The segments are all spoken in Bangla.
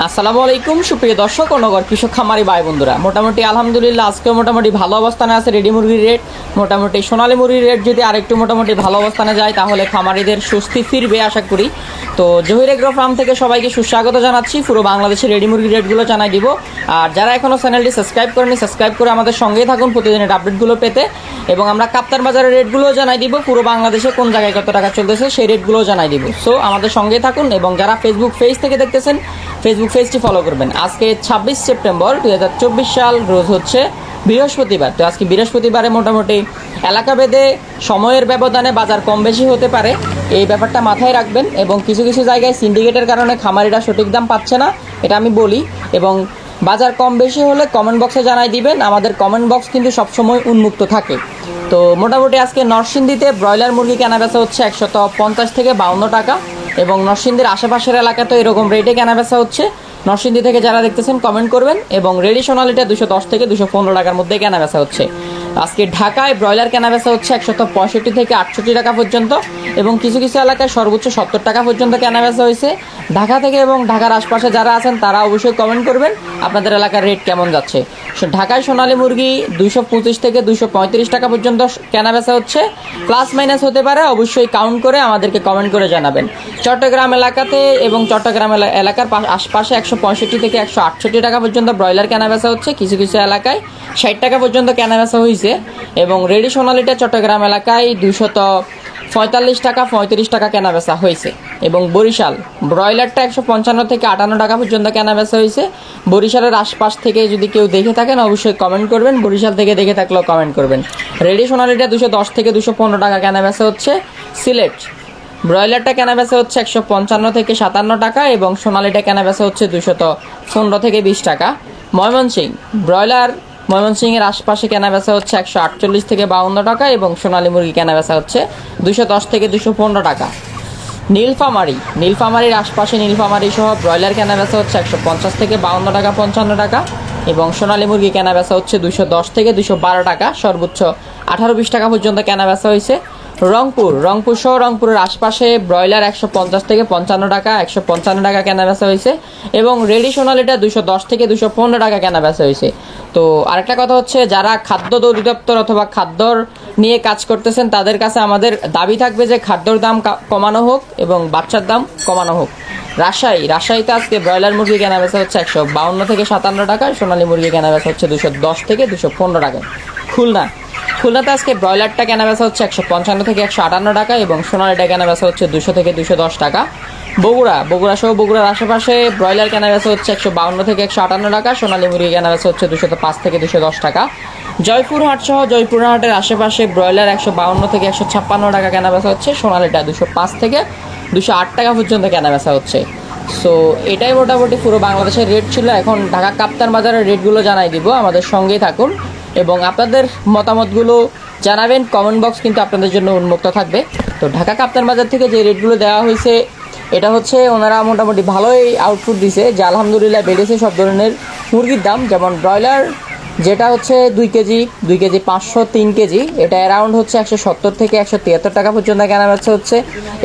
আসসালামু আলাইকুম সুপ্রিয় দর্শক ও নগর কৃষক খামারি ভাই বন্ধুরা, মোটামুটি আলহামদুলিল্লাহ আজকেও মোটামুটি ভালো অবস্থানে আছে রেডি মুরগির রেট। মোটামুটি সোনালী মুরগির রেট যদি আরেকটু মোটামুটি ভালো অবস্থানে যায় তাহলে খামারিদের স্বস্তি ফিরবে আশা করি। তো জহির এগ্রো ফার্ম থেকে সবাইকে সুস্বাগত জানাচ্ছি। পুরো বাংলাদেশের রেডি মুরগির রেটগুলো জানাই দিব। আর যারা এখনও চ্যানেলটি সাবস্ক্রাইব করেনি সাবস্ক্রাইব করে আমাদের সঙ্গেই থাকুন প্রতিদিনের আপডেটগুলো পেতে। এবং আমরা কাপ্তান বাজারের রেটগুলোও জানাই দিব, পুরো বাংলাদেশে কোন জায়গায় কত টাকা চলতেছে সেই রেটগুলোও জানাই দিব। সো আমাদের সঙ্গেই থাকুন এবং যারা ফেসবুক পেজ থেকে দেখতেছেন ফেসবুক পেজটি ফলো করবেন। আজকে 26 সেপ্টেম্বর 2024 সাল, রোজ হচ্ছে বৃহস্পতিবার। তো আজকে বৃহস্পতিবারে মোটামুটি এলাকাভেদে সময়ের ব্যবধানে বাজার কম বেশি হতে পারে, এই ব্যাপারটা মাথায় রাখবেন। এবং কিছু কিছু জায়গায় সিন্ডিকেটের কারণে খামারিরা সঠিক দাম পাচ্ছে না, এটা আমি বলি। এবং বাজার কম বেশি হলে কমেন্ট বক্সে জানাই দিবেন, আমাদের কমেন্ট বক্স কিন্তু সবসময় উন্মুক্ত থাকে। তো মোটামুটি আজকে নরসিংদীতে ব্রয়লার মুরগি কেনা বেচা হচ্ছে 150 থেকে 52 টাকা। এবং নরসিংদীর আশেপাশের এলাকাতে এরকম রেটে কেনা বেচা হচ্ছে। নরসিংদী থেকে যারা দেখতেছেন কমেন্ট করবেন। এবং রেডি সোনালিটা 210 থেকে 215 টাকার মধ্যে কেনা বেচা হচ্ছে। আজকে ঢাকায় ব্রয়লার কেনা বেচা হচ্ছে 165 থেকে 68 টাকা পর্যন্ত। এবং কিছু কিছু এলাকায় সর্বোচ্চ 70 টাকা পর্যন্ত কেনা বেচা হয়েছে। ঢাকা থেকে এবং ঢাকার আশপাশে যারা আছেন তারা অবশ্যই কমেন্ট করবেন আপনাদের এলাকার রেট কেমন যাচ্ছে। ঢাকায় সোনালী মুরগি 225 থেকে 235 টাকা পর্যন্ত কেনা বেচা হচ্ছে, প্লাস মাইনাস হতে পারে, অবশ্যই কাউন্ট করে আমাদেরকে কমেন্ট করে জানাবেন। চট্টগ্রাম এলাকাতে এবং চট্টগ্রাম এলাকার আশপাশে 165 থেকে 168 টাকা পর্যন্ত ব্রয়লার কেনা বেচা হচ্ছে। কিছু কিছু এলাকায় 60 টাকা পর্যন্ত কেনা বেচা হয়েছে। এবং রেডি সোনালিটা চট্টগ্রাম এলাকায় 245 টাকা 35 টাকা কেনা বেচা হয়েছে। এবং বরিশাল ব্রয়লারটা 155 থেকে 58 টাকা পর্যন্ত কেনা বেচা হয়েছে। বরিশালের আশপাশ থেকে যদি কেউ দেখে থাকেন অবশ্যই কমেন্ট করবেন, বরিশাল থেকে দেখে থাকলেও কমেন্ট করবেন। রেডি সোনালিটা 210 থেকে 215 টাকা কেনা বেচা হচ্ছে। সিলেট ব্রয়লারটা কেনা বেচা হচ্ছে 155 থেকে 57 টাকা এবং সোনালিটা কেনা বেচা হচ্ছে 215 থেকে 20 টাকা। ময়মনসিংহ ব্রয়লার ময়মনসিংহের আশপাশে কেনা বেচা হচ্ছে 148 থেকে 52 টাকা এবং সোনালী মুরগি কেনা বেচা হচ্ছে 210 থেকে 215 টাকা। নীলফামারীর আশপাশে নীলফামারী সহ ব্রয়লার কেনা বেচা হচ্ছে 150 থেকে 52 টাকা 55 টাকা এবং সোনালী মুরগি কেনা বেচা হচ্ছে 210 থেকে 212 টাকা, সর্বোচ্চ 18-20 টাকা পর্যন্ত কেনা বেচা হয়েছে। রংপুর সহ রংপুরের আশপাশে ব্রয়লার 150 থেকে 55 টাকা 155 টাকা কেনা বেচা হয়েছে এবং রেডি সোনালিটা 210 থেকে 215 টাকা কেনা বেচা হয়েছে। তো আরেকটা কথা হচ্ছে, যারা খাদ্য অধিদপ্তর অথবা খাদ্যর নিয়ে কাজ করতেছেন তাদের কাছে আমাদের দাবি থাকবে যে খাদ্যর দাম কমানো হোক এবং বাচ্চার দাম কমানো হোক। রাজশাহীতে আজকে ব্রয়লার মুরগি কেনা বেচা হচ্ছে 152 থেকে 57 টাকা, সোনালী মুরগি কেনা বেচা হচ্ছে 210 থেকে 215 টাকা। খুলনাতে আজকে ব্রয়লারটা কেনা বেচা হচ্ছে 155 থেকে 158 টাকা এবং সোনালিটা কেনা বেচা হচ্ছে 200 থেকে 210 টাকা। বগুড়া সহ বগুড়ার আশেপাশে ব্রয়লার কেনা বেচা হচ্ছে 152 থেকে 158 টাকা, সোনালী মুরগি কেনা বেচা হচ্ছে 205 থেকে 210 টাকা। জয়পুরহাট সহ জয়পুরহাটের আশেপাশে ব্রয়লার 152 থেকে 156 টাকা কেনা বেচা হচ্ছে, সোনালিটা 205 থেকে 208 টাকা পর্যন্ত কেনা বেচা হচ্ছে। সো এটাই মোটামুটি পুরো বাংলাদেশের রেট ছিল। এখন ঢাকা কাপ্তান বাজারের রেটগুলো জানাই দিব, আমাদের সঙ্গেই থাকুন এবং আপনাদের মতামতগুলো জানাবেন। কমেন্ট বক্স কিন্তু আপনাদের জন্য উন্মুক্ত থাকবে। তো ঢাকা কাপ্তান বাজার থেকে যে রেটগুলো দেওয়া হয়েছে এটা হচ্ছে ওনারা মোটামুটি ভালোই আউটপুট দিছে, যে আলহামদুলিল্লাহ বেড়েছে সব ধরনের মুরগির দাম। যেমন ব্রয়লার যেটা হচ্ছে 2 কেজি 500 3 কেজি, এটা অ্যারাউন্ড হচ্ছে 170 থেকে 173 টাকা পর্যন্ত কেনা বেচা হচ্ছে।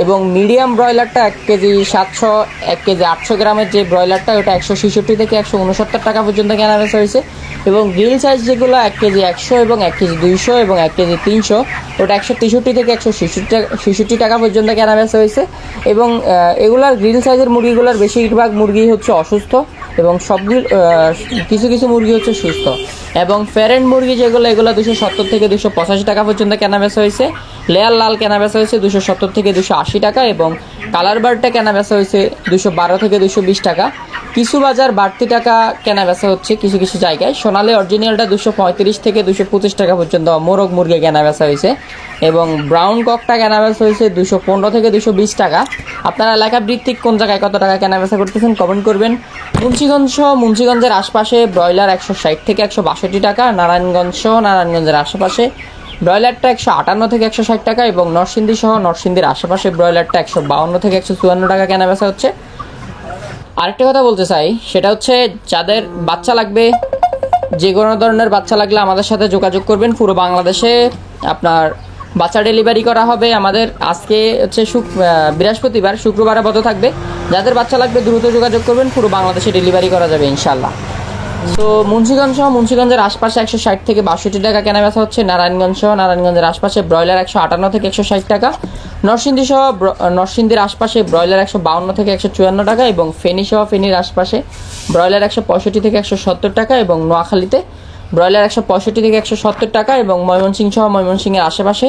এবং মিডিয়াম ব্রয়লারটা 1 কেজি 700 1 কেজি 800 গ্রামের যে ব্রয়লারটা ওটা 166 থেকে 169 টাকা পর্যন্ত কেনা বেচা হয়েছে। এবং গ্রিল সাইজ যেগুলো 1 কেজি 100 এবং 1 কেজি 200 এবং 1 কেজি 300 ওটা 163 থেকে 166 টাকা পর্যন্ত কেনা বেচা হয়েছে। এবং এগুলার গ্রিল সাইজের মুরগিগুলোর বেশিরভাগ মুরগি হচ্ছে অসুস্থ এবং সবগুলো কিছু কিছু মুরগি হচ্ছে সুস্থ। এবং ফেরেন্ট মুরগি যেগুলো এগুলো 270 থেকে 285 টাকা পর্যন্ত কেনা বেচা হয়েছে। লেয়ার লাল কেনা বেচা হয়েছে 270 থেকে 280 টাকা এবং কালার বারটা কেনা বেচা হয়েছে 212 থেকে 220 টাকা। কিছু বাজার বাড়তি টাকা কেনা বেচা হচ্ছে কিছু কিছু জায়গায়। সোনালী অরিজিনালটা 235 থেকে 225 টাকা পর্যন্ত মোরগ মুরগি কেনা বেচা হয়েছে এবং ব্রাউন ককটা কেনা বেচা হয়েছে 215 থেকে 220 টাকা। আপনারা এলাকা ভিত্তিক কোন জায়গায় কত টাকা কেনা বেচা করতেছেন কমেন্ট করবেন। মুন্সিগঞ্জের আশপাশে ব্রয়লার 160 থেকে 162 টাকা, নারায়ণগঞ্জের আশেপাশে ব্রয়লারটা 158 থেকে 160 টাকা এবং নরসিংদীর আশেপাশে ব্রয়লারটা 152 থেকে 154 টাকা কেনা বেচা হচ্ছে। আরেকটা কথা বলতে চাই, সেটা হচ্ছে যাদের বাচ্চা লাগবে, যে কোনো ধরনের বাচ্চা লাগলে আমাদের সাথে যোগাযোগ করবেন। পুরো বাংলাদেশে আপনার বাচ্চা ডেলিভারি করা হবে আমাদের আজকে হচ্ছে বৃহস্পতিবার, শুক্রবারে বন্ধ থাকবে। যাদের বাচ্চা লাগবে দ্রুত যোগাযোগ করবেন, পুরো বাংলাদেশে ডেলিভারি করা যাবে ইনশাল্লাহ। তো মুন্সিগঞ্জ সহ মুন্সিগঞ্জের আশপাশে 160 থেকে 62 টাকা কেনা বেচা হচ্ছে। নারায়ণগঞ্জ সহ নারায়ণগঞ্জের আশপাশে ব্রয়লার 158 থেকে 160 টাকা। নরসিংদী সহ নরসিংদীর আশপাশে ব্রয়লার 152 থেকে 154 টাকা এবং ফেনী সহ ফেনীর আশপাশে ব্রয়লার 165 থেকে 170 টাকা এবং নোয়াখালীতে ব্রয়লার 165 থেকে 170 টাকা এবং ময়মনসিংহ সহ ময়মনসিংহের আশেপাশে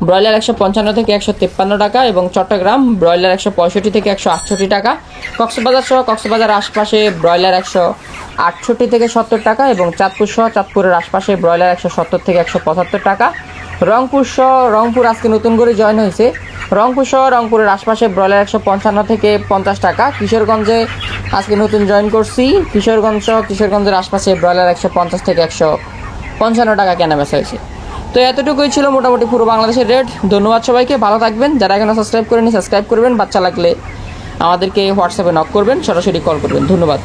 ব্রয়লার 155 থেকে 153 টাকা এবং চট্টগ্রাম ব্রয়লার 165 থেকে 168 টাকা। কক্সবাজার সহ কক্সবাজার আশপাশে ব্রয়লার 168 থেকে 70 টাকা এবং চাঁদপুর সহ চাঁদপুরের আশপাশে ব্রয়লার 170 থেকে 175 টাকা। রংপুর সহ রংপুর আজকে নতুন করে জয়েন হয়েছে। রংপুর সহ রংপুরের আশপাশে ব্রয়লার 155 থেকে 50 টাকা। কিশোরগঞ্জে আজকে নতুন জয়েন করছি। কিশোরগঞ্জ সহ কিশোরগঞ্জের আশপাশে ব্রয়লার 150 থেকে 155 টাকা কেনা বেচা হয়েছে। তো এতটুকুই ছিল মোটামুটি পুরো বাংলাদেশের রেট। ধন্যবাদ সবাইকে, ভালো থাকবেন। যারা এখনো সাবস্ক্রাইব করেনি সাবস্ক্রাইব করবেন। বাচ্চা লাগলে আমাদেরকে হোয়াটসঅ্যাপে নক করবেন, সরাসরি কল করবেন। ধন্যবাদ।